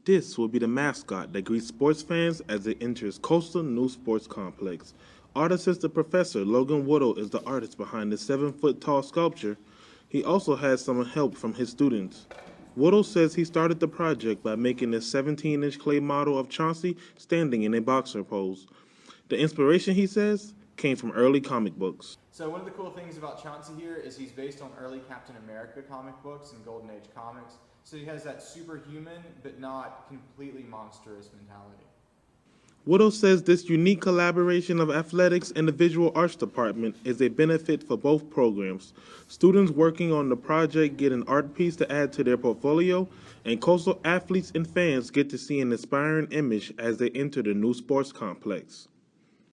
This will be the mascot that greets sports fans as it enters Coastal New Sports Complex. Art assistant professor Logan Woodle is the artist behind the 7-foot tall sculpture. He also has some help from his students. Woodle says he started the project by making this 17-inch clay model of Chauncey standing in a boxer pose. The inspiration, he says, came from early comic books. So one of the cool things about Chauncey here is he's based on early Captain America comic books and Golden Age comics. So he has that superhuman but not completely monstrous mentality. Woodle says this unique collaboration of athletics and the visual arts department is a benefit for both programs. Students working on the project get an art piece to add to their portfolio, and Coastal athletes and fans get to see an inspiring image as they enter the new sports complex.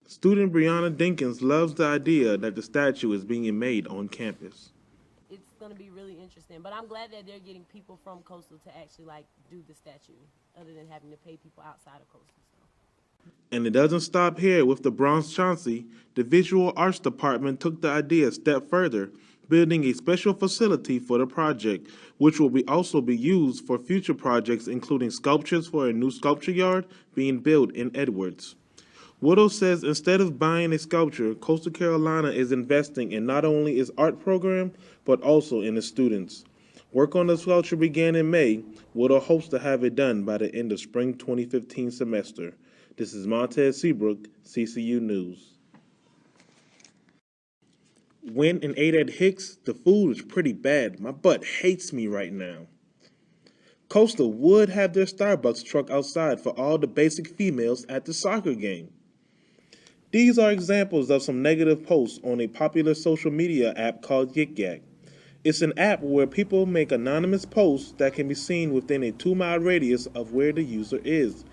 Student Brianna Dinkins loves the idea that the statue is being made on campus. It's going to be really interesting, but I'm glad that they're getting people from Coastal to actually do the statue, other than having to pay people outside of Coastal. And it doesn't stop here with the bronze Chauncey. The visual arts department took the idea a step further, building a special facility for the project, which will also be used for future projects, including sculptures for a new sculpture yard being built in Edwards. Woodle says instead of buying a sculpture, Coastal Carolina is investing in not only its art program, but also in its students. Work on the sculpture began in May. Woodle hopes to have it done by the end of spring 2015 semester. This is Montez Seabrook, CCU News. Went and ate at Hicks. The food is pretty bad. My butt hates me right now. Coastal would have their Starbucks truck outside for all the basic females at the soccer game. These are examples of some negative posts on a popular social media app called Yik Yak. It's an app where people make anonymous posts that can be seen within a 2-mile radius of where the user is.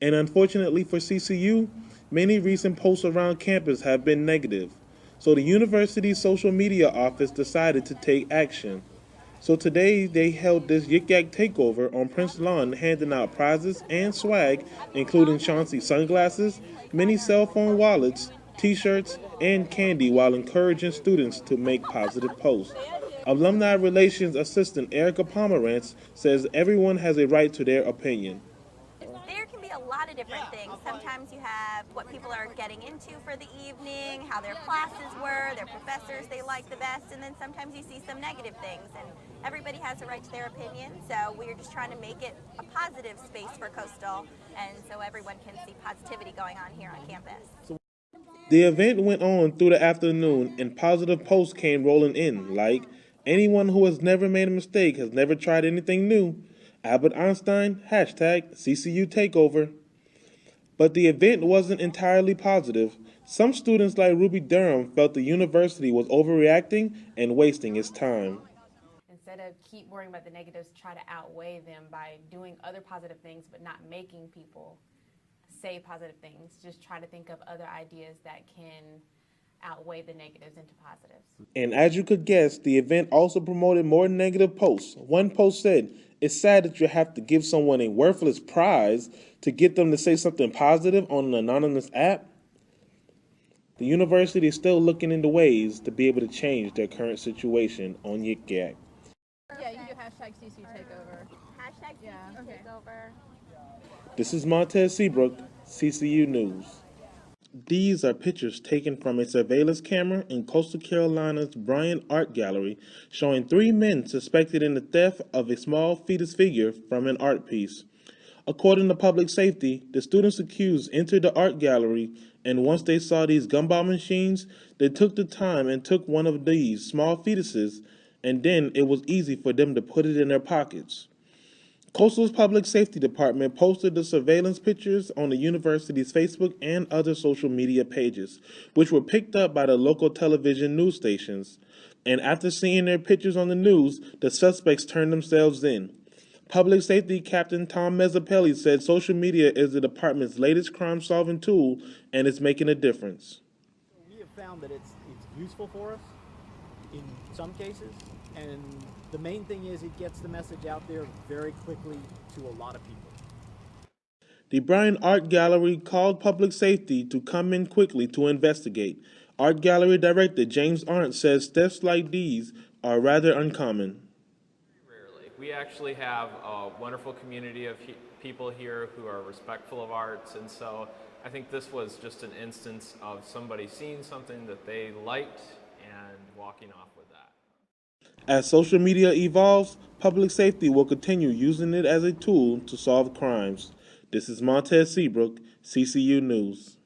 And unfortunately for CCU, many recent posts around campus have been negative. So the university's social media office decided to take action. So today they held this Yik Yak takeover on Prince Lawn, handing out prizes and swag, including Chauncey sunglasses, mini cell phone wallets, t-shirts, and candy, while encouraging students to make positive posts. Alumni Relations Assistant Erica Pomerantz says everyone has a right to their opinion. There can be a lot of different things. Sometimes you have what people are getting into for the evening, how their classes were, their professors they like the best, and then sometimes you see some negative things, and everybody has a right to their opinion, so we're just trying to make it a positive space for Coastal, and so everyone can see positivity going on here on campus. The event went on through the afternoon, and positive posts came rolling in, like, anyone who has never made a mistake has never tried anything new. Albert Einstein, #CCU Takeover. But the event wasn't entirely positive. Some students like Ruby Durham felt the university was overreacting and wasting its time. Instead of keep worrying about the negatives, try to outweigh them by doing other positive things, but not making people say positive things. Just try to think of other ideas that can outweigh the negatives into positives. And as you could guess, the event also promoted more negative posts. One post said, "It's sad that you have to give someone a worthless prize to get them to say something positive on an anonymous app." The university is still looking into ways to be able to change their current situation on Yik Yak. Yeah, you can do #CCU Takeover. #CCU Takeover. This is Montez Seabrook, CCU News. These are pictures taken from a surveillance camera in Coastal Carolina's Bryant Art Gallery showing 3 men suspected in the theft of a small fetus figure from an art piece. According to public safety, the students accused entered the art gallery, and once they saw these gumball machines, they took the time and took one of these small fetuses, and then it was easy for them to put it in their pockets. Coastal's public safety department posted the surveillance pictures on the university's Facebook and other social media pages, which were picked up by the local television news stations. And after seeing their pictures on the news, the suspects turned themselves in. Public Safety Captain Tom Mezzapelli said social media is the department's latest crime-solving tool, and it's making a difference. We have found that it's useful for us in some cases, and the main thing is it gets the message out there very quickly to a lot of people. The Bryant Art Gallery called public safety to come in quickly to investigate. Art Gallery Director James Arndt says thefts like these are rather uncommon. We actually have a wonderful community of people here who are respectful of arts, and so I think this was just an instance of somebody seeing something that they liked and walking off with that. As social media evolves, public safety will continue using it as a tool to solve crimes. This is Montez Seabrook, CCU News.